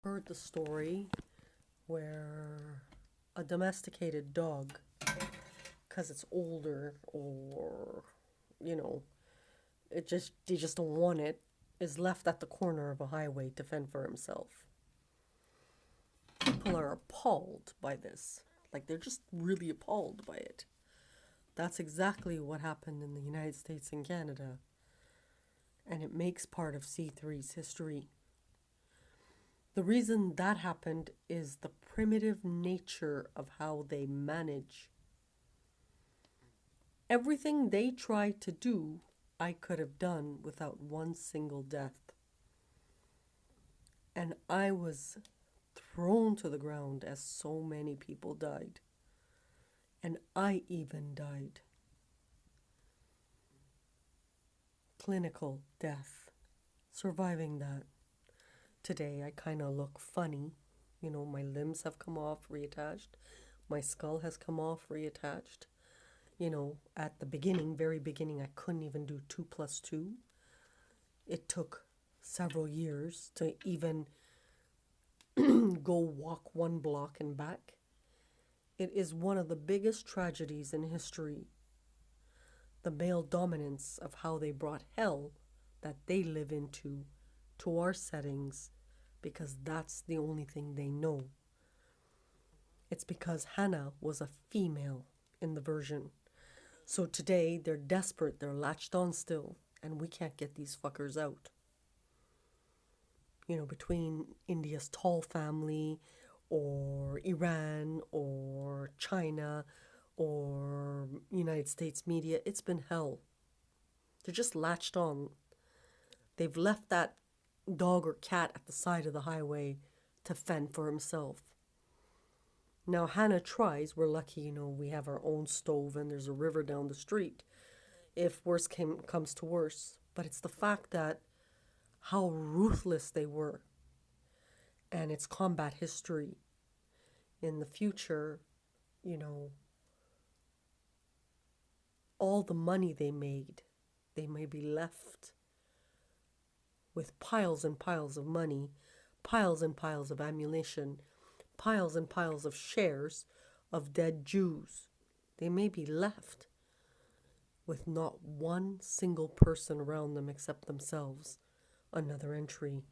Heard the story where a domesticated dog, because it's older or, you know, they just don't want it, is left at the corner of a highway to fend for himself. People are appalled by this. Like, they're just really appalled by it. That's exactly what happened in the United States and Canada. And it makes part of C3's history. The reason that happened is the primitive nature of how they manage. Everything they tried to do, I could have done without one single death. And I was thrown to the ground as so many people died. And I even died. Clinical death. Surviving that. Today I kind of look funny. You know, my limbs have come off, reattached. My skull has come off, reattached. You know, at the beginning, very beginning, I couldn't even do 2 + 2. It took several years to even go walk 1 block and back. It is one of the biggest tragedies in history. The male dominance of how they brought hell that they live into to our settings, because that's the only thing they know. It's because Hannah was a female in the version. So today they're desperate, they're latched on still, and we can't get these fuckers out. You know, between India's tall family or Iran or China or United States media, it's been hell. They're just latched on. They've left that dog or cat at the side of the highway to fend for himself. Now Hannah tries. We're lucky, you know, we have our own stove and there's a river down the street if worse comes to worse. But it's the fact that how ruthless they were, and it's combat history. In the future, you know, all the money they made, they may be left with piles and piles of money, piles and piles of ammunition, piles and piles of shares of dead Jews. They may be left with not one single person around them except themselves. Another entry.